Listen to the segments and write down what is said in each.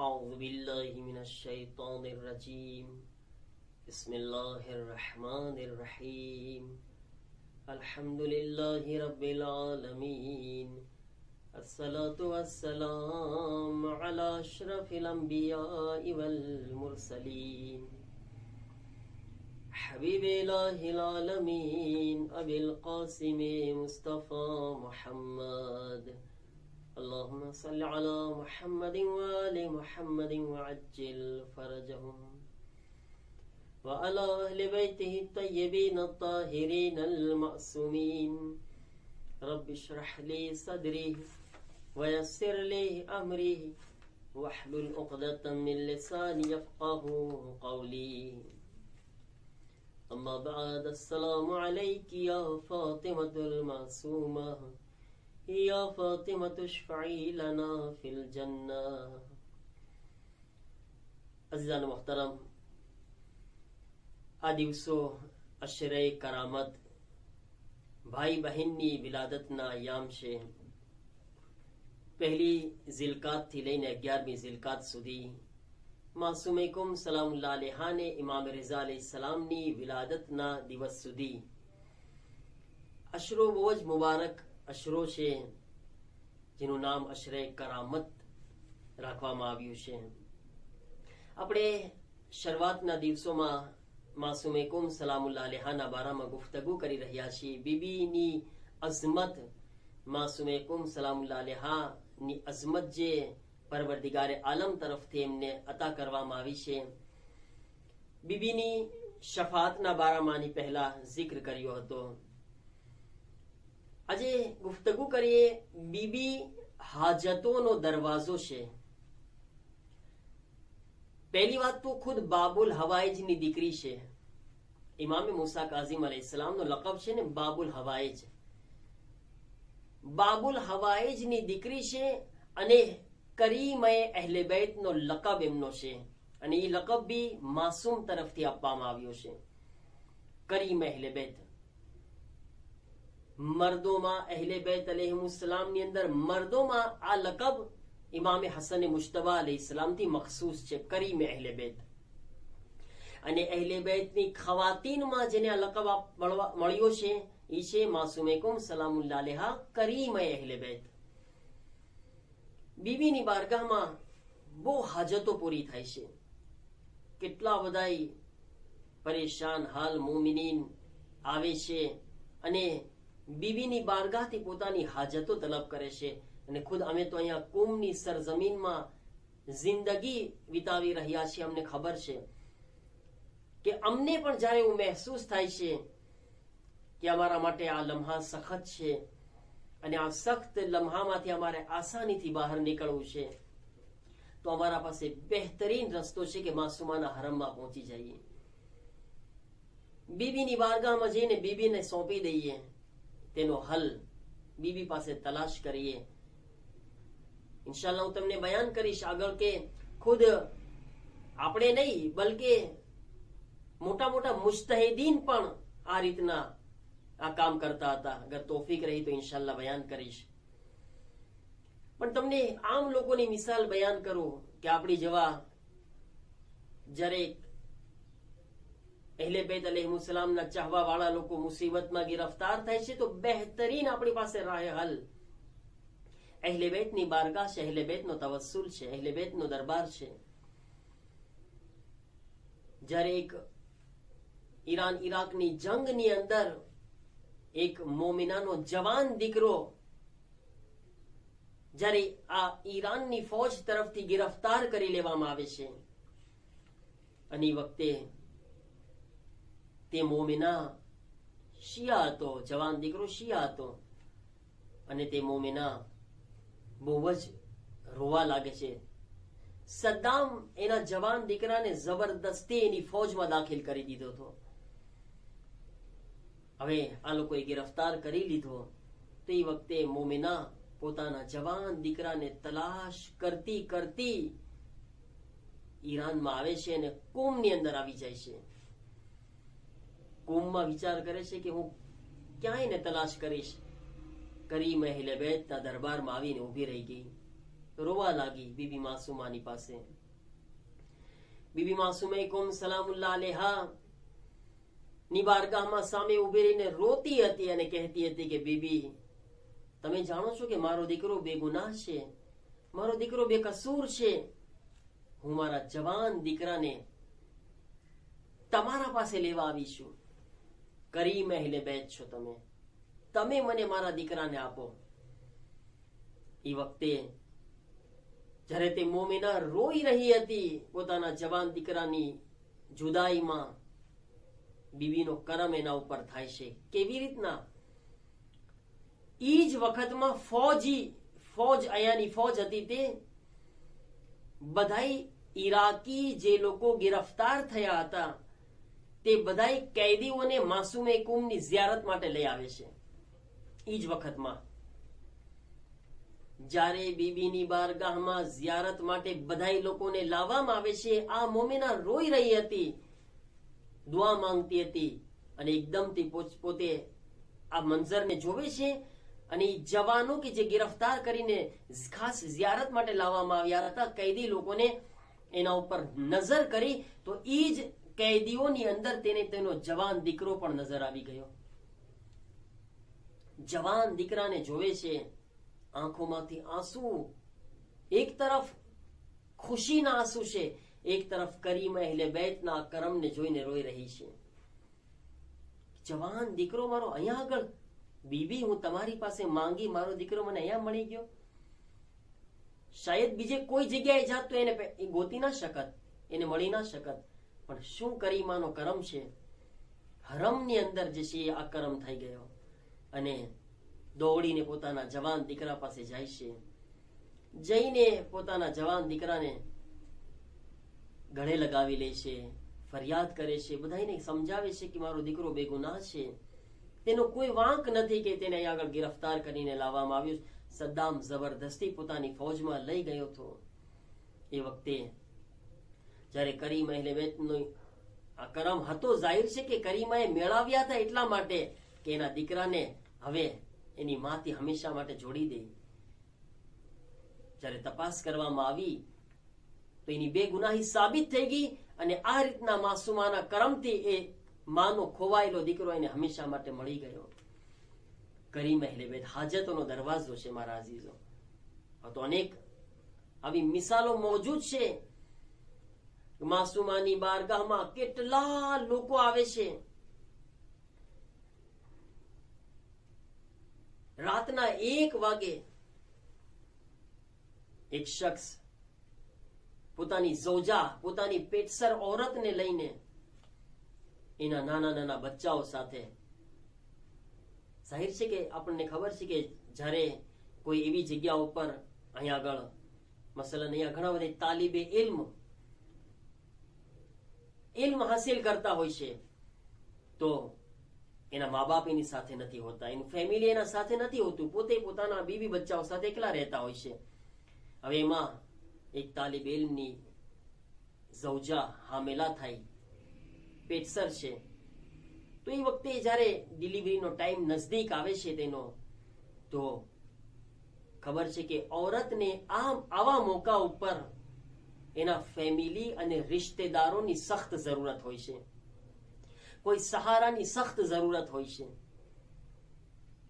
أعوذ بالله من الشيطان الرجيم بسم الله الرحمن الرحيم الحمد لله رب العالمين الصلاة والسلام على أشرف الأنبياء والمرسلين حبيب إله العالمين أبي القاسم مصطفى محمد اللهم صل على محمد وآل محمد وعجل فرجهم وعلى أهل بيته الطيبين الطاهرين المعصومين رب اشرح لي صدري ويسر لي أمري واحلل عقدة من لساني يفقه قولي أما بعد السلام عليك يا فاطمة المعصومة या फातिमत शफ़ई लना फिल जन्ना। अज़ीज़ान मोहतरम, આ દિવસો અશરે કરામત ભાઈ બહેનની વિલાદતના અયામ છે। પહેલી ઝિલકાત થી લઈને 11મી ઝિલકાત સુધી માસૂમે કુમ સલામુલ્લાહ અલૈહાને ઇમામ રઝા અલૈહિસ્સલામની વિલાદતના દિવસ સુધી અશરો બહુ જ મુબારક અશરો છે, જેનું નામ અશરે કરામત રાખવામાં આવ્યું છે। આપણે શરૂઆતના દિવસોમાં માસૂમે કુમ સલામુલ્લાહ અલૈહાના બારામાં ગુફ્તગુ કરી રહ્યા છીએ। બીબીની અઝમત, માસૂમે કુમ સલામુલ્લાહ અલૈહાની અઝમત જે પરવરદિગારે આલમ તરફથી એમને અતા કરવામાં આવી છે। બીબીની શફાતના બારામાં પહેલા જિક્ર કર્યો હતો। આજે ગુફ્તગુ કરીએ બીબી હાજતોનો દરવાજો છે। પહેલી વાત તો ખુદ બાબુલ હવાઈજની દીકરી છે। ઇમામે મૂસા કાઝિમ અલૈહિસ્સલામનો લકબ છે ને બાબુલ હવાઈજ। બાબુલ હવાઈજની દીકરી છે અને કરીમે અહલે બેતનો લકબ એમનો છે, અને એ લકબ બી માસૂમ તરફથી આપવામાં આવ્યો છે। કરીમે અહલે બેત મર્દોમાં અહલે બેત અલૈહિસ્સલામની અંદર મર્દોમાં આ લકબ ઇમામે હસન મુજતબા અલૈહિસ્સલામથી મખસૂસ છે, કરીમે અહલે બેત। અને અહલે બેતની ખવાતીનમાં જેને આ લકબ મળ્યો છે એ છે માસૂમે કુમ સલામુલ્લાહ અલૈહા કરીમે અહલે બેત। બીબીની બારગાહમાં બહુ હાજતો પૂરી થાય છે। કેટલા બધા પરેશાન હાલ મોમિનીન આવે છે અને બીબીની બારગાહથી પોતાની હાજતો તલબ કરે છે। અને ખુદ અમે તો અહીંયા કુમની સરજમીનમાં જિંદગી વિતાવી રહ્યા છીએ। અમને ખબર છે કે અમને પણ જ્યારે એવું મહેસૂસ થાય છે કે અમારા માટે આ લમ્હા સખત છે અને આ સખ્ત લમ્હામાંથી અમારે આસાનીથી બહાર નીકળવું છે, તો અમારા પાસે બહેતરીન રસ્તો છે કે માસૂમાના હરમમાં પહોંચી જઈએ, બીબીની બારગાહમાં જઈને બીબીને સોંપી દઈએ, તેનો હલ બીબી પાસે તલાશ કરીએ। ઇન્શાઅલ્લાહ હું તમને બયાન કરીશ આગળ કે ખુદ આપણે નહીં બલકે મોટા મોટા મુજતહિદીન પણ આ રીતના આ કામ કરતા હતા। અગર તોફીક રહી તો ઇન્શાઅલ્લાહ બયાન કરીશ, પણ તમને આમ લોકોની મિસાલ બયાન કરું કે આપણી જેવા જ્યારે અહલે બેત અલૈહિસ્સલામના ચાહવા વાળા લોકો મુસીબતમાં ગિરફ્તાર થાય છે તો બહેતરીન આપણી પાસે રાહ હલ અહલે બેતની બારગાહ છે, અહલે બેતનો તવસ્સુલ છે, અહલે બેતનો દરબાર છે। જ્યારે એક ઈરાન ઈરાકની જંગની અંદર એક મોમિનાનો જવાન દીકરો જ્યારે આ ઈરાનની ફૌજ તરફથી ગિરફ્તાર કરી લેવામાં આવે છે, અને એ વખતે તે મોમિના શિયા હતો, જવાન દીકરો શિયા હતો, અને તે મોમિના બહુ જ રોવા લાગે છે। સદ્દામ એના જવાન દીકરાને જબરદસ્તી એની ફૌજમાં દાખલ કરી દીધો હતો। હવે આ લોકોએ ગિરફ્તાર કરી લીધો તો એ વખતે મોમિના પોતાના જવાન દીકરાને તલાશ કરતી કરતી ઈરાનમાં આવે છે અને કુમની અંદર આવી જાય છે। કુમમાં વિચાર કરે છે કે હું ક્યાંય ને તલાશ કરીશ, કરીમ અહલે બેતના દરબારમાં આવીને ઊભી રહી ગઈ। રોવા લાગી બીબી માસુમાની પાસે. બીબી માસુમે કોમ સલામુલ્લાહ અલેહા ની બારગાહમાં સામે ઉભી રહીને રોતી હતી અને કહેતી હતી કે બીબી, તમે જાણો છો કે મારો દીકરો બેગુનાહ છે, મારો દીકરો બેકસૂર છે. હું મારા જવાન દીકરાને તમારા પાસે લેવા આવી છું. કરીમ અહેલે બેત છો તમે મને મારા દીકરાને આપો. એ વખતે જ્યારે તે મોમિના રોઈ રહી હતી પોતાના જવાન દીકરાની જુદાઈમાં, બીબીનો કરમ એના ઉપર થાય છે. કેવી રીતના? ઈ જ વખતમાં ફોજ અહીંયાની ફોજ હતી તે બધાય ઈરાકી જે લોકો ગિરફ્તાર થયા હતા તે બધાય કેદીઓને માસૂમે કુમની ઝિયારત માટે લઈ આવે છે. ઈ જ વખતમાં જ્યારે બીબીની બારગાહમાં ઝિયારત માટે બધાય લોકોને લાવવામાં આવે છે, આ મોમિના રોઈ રહી હતી, દુઆ માંગતી હતી અને એકદમથી પોતે આ મંઝરને જોવે છે અને જવાનો કે જે ગિરફ્તાર કરીને ખાસ ઝિયારત માટે લાવવામાં આવ્યા હતા કેદી લોકોને, એના ઉપર નજર કરી તો ઈ જ કેદીઓની અંદર તેનો જવાન દીકરો પણ નજર આવી ગયો. જવાન દીકરાને જોવે છે, આંખોમાંથી આંસુ, એક તરફ ખુશીના આંસુ છે, એક તરફ કરીમ અહેલે બેતના કરમને જોઈને રોઈ રહી છે. જવાન દીકરો મારો અહીંયા આગળ, બીબી હું તમારી પાસે માંગી, મારો દીકરો મને અહીંયા મળી ગયો. શાયદ બીજે કોઈ જગ્યાએ જાત તો એને ગોતી ના શકત, એને મળી ના શકત, પણ શું કરીમાનો કરમ છે, હરમની અંદર જે છે આ કરમ થઈ ગયો. અને દોડીને પોતાના જવાન દીકરા પાસે જાય છે. જઈને પોતાના જવાન દીકરાને ગળે લગાવી લે છે, ફરિયાદ કરે છે, બધાને સમજાવે છે કે મારો દીકરો બેગુનાહ છે, તેનો કોઈ વાંક નથી કે તેને આગળ ગિરફ્તાર કરીને લાવવામાં આવ્યો. સદ્દામ જબરદસ્તી પોતાની ફૌજમાં લઈ ગયો હતો. એ વખતે જ્યારે કરીમ અહેલે બેતનો આ કરમ હતો, જાહેર છે કે કરીમાએ મેળવ્યા હતા એટલા માટે કે એના દીકરાને હવે એની માથી હંમેશા માટે જોડી દે. જ્યારે તપાસ કરવામાં આવી તો એની બેગુનાહી સાબિત થઈ ગઈ અને આ રીતના માસુમાના કરમથી એ માનો ખોવાયેલો દીકરો એને હંમેશા માટે મળી ગયો. કરીમ અહેલે બેત હાજતોનો દરવાજો છે મારા અઝીઝો. તો અનેક આવી મિસાલો મોજૂદ છે. માસુમાની બારગાહમાં કેટલા લોકો આવે છે. રાતના 1 વાગે એક શખ્સ પોતાની ઝૌજા, પોતાની પેટસર औरतને લઈને એના નાના નાના બચ્ચાઓ સાથે, જાહેર છે કે આપણને ખબર છે કે જ્યારે કોઈ એવી જગ્યા ઉપર અહીંયા આગળ મસલન અહીંયા ઘણા બધા તાલિબે ઇલ્મ હાસિલ કરતા હોય છે તો એના મા બાપ એની સાથે નથી હોતા, એનું ફેમિલી એના સાથે નથી હોતું, પોતે પોતાના બીવી બચ્ચાઓ સાથે એકલા રહેતા હોય છે. હવે એમાં એક તાલિબ ઇલ્મની ઝૌજા હામેલા થાય, પેટસર છે, તો એ વખતે જ્યારે ડિલિવરીનો ટાઈમ નજદીક આવે છે તેનો, તો ખબર છે કે औरतને આવા મોકા ઉપર એના ફેમિલી અને રિશ્તેદારોની સખ્ત જરૂરત હોય છે, કોઈ સહારાની સખ્ત જરૂરત હોય છે.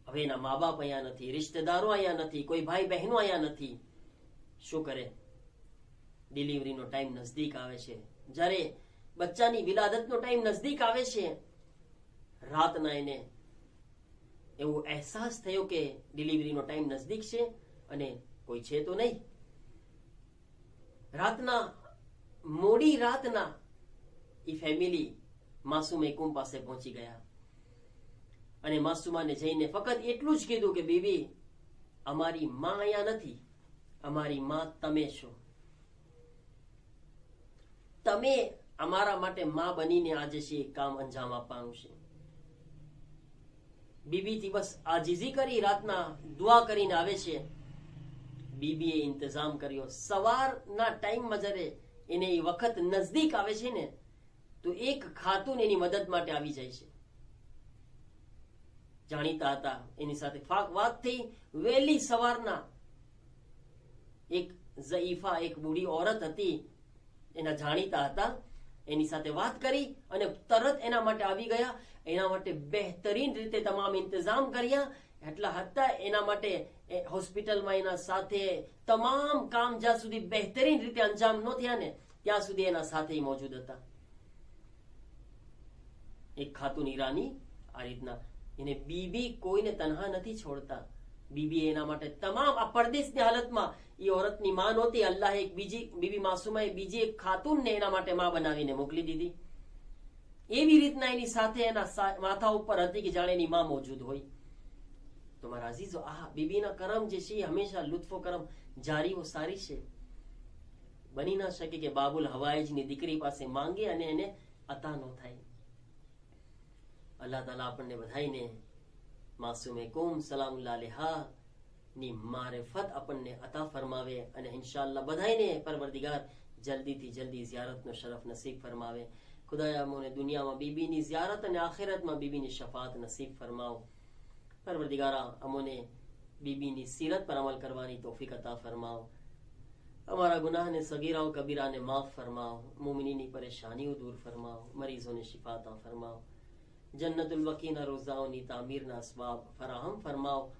હવે એના મા બાપ અહીંયા નથી, રિશ્તેદારો અહીંયા નથી, કોઈ ભાઈ બહેનો અહીંયા નથી. શું કરે? ડિલિવરીનો ટાઈમ નજદીક આવે છે, જ્યારે બચ્ચાની વિલાદતનો ટાઈમ નજદીક આવે છે, રાતના એને એવો અહેસાસ થયો કે ડિલિવરીનો ટાઈમ નજદીક છે અને કોઈ છે તો નહીં. રાતના મોડી રાતના એ ફેમિલી માસુમે કુમ પાસે પહોંચી ગયા અને માસુમાને જઈને ફક્ત એટલું જ કીધું કે બીબી, અમારી માં અહીંયા નથી, અમારી માં તમે છો, તમે અમારા માટે માં બનીને આજે છે કામ અંજામ આપવાનું છે. બીબીથી બસ આજીજી કરી રાતના દુઆ કરીને આવે છે. બીબીએ ઇંતજામ કર્યો, સવારના ટાઈમમાં જ્યારે એને એ વખત નજદીક આવે છે ને, તો એક ખાતુન એની મદદ માટે આવી જાય છે. જાણીતા હતા, એની સાથે વાત થઈ. વહેલી સવારના એક ઝઈફા એક બુઢી ઓરત હતી, એના જાણીતા હતા, એની સાથે વાત કરી અને તરત એના માટે આવી ગયા. એના માટે બહેતરીન રીતે તમામ ઇંતજામ કર્યા. એટલા હતા એના માટે હોસ્પિટલમાં એના સાથે તમામ કામ જ્યાં સુધી બહેતરીન રીતે અંજામ ન થયા ને ત્યાં સુધી એના સાથે મોજૂદ હતા. એક ખાતુન ઈરાની આ રીતના એને બીબી કોઈને તનહા નથી છોડતા. બીબી એના માટે તમામ આ પરદેશની હાલતમાં એ ઓરતની માં નહોતી. અલ્લાહ એક બીજી બીબી માસુમાએ બીજી એક ખાતુનને એના માટે માં બનાવીને મોકલી દીધી. એવી રીતના એની સાથે એના માથા ઉપર હતી કે જાણે એની માં મોજૂદ હોય. તો મારા અઝીઝો, આ બીબીના કરમ જે છે હંમેશા લુત્ફો કરમ જારીઓ સારી છે. બની ના શકે કે બાબુલ હવાઈજની દીકરી પાસે માંગે અને એને અતા ન થાય. અલ્લાહ તાલા આપણને બધાઈને માસૂમે કુમ સલામુલ્લાહ અલૈહા ની મારિફત આપણને અતા ફરમાવે અને ઇન્શાઅલ્લાહ બધાઈને પરવરદિગાર જલ્દીથી જલ્દી ઝિયારતનો શરફ નસીબ ફરમાવે. ખુદાયા અમોને દુનિયામાં બીબીની ઝિયારત અને આખિરતમાં બીબીની શફાત નસીબ ફરમાવો. પરવરદિગારા અમોને બીબીની સીરત પર અમલ કરવાની તૌફીક અતા ફરમાવો. અમારા ગુનાહને સગીરાઓ કબીરાને માફ ફરમાવો. મુમિનીની પરેશાનીઓ દૂર ફરમાવો. મરીઝોને શિફા અતા ફરમાવો. જન્નતુલ વકીના રોઝાઓની તામીરના અસબાબ ફરાહમ ફરમાવો.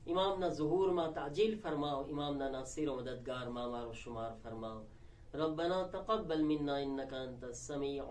ઇમામના ઝુહૂરમાં તાજીલ ફરમાવો. ઇમામના નાસિર વ મદદગાર મામારો શુમાર ફરમાવો. ربنا تقبل منا إنك أنت السميع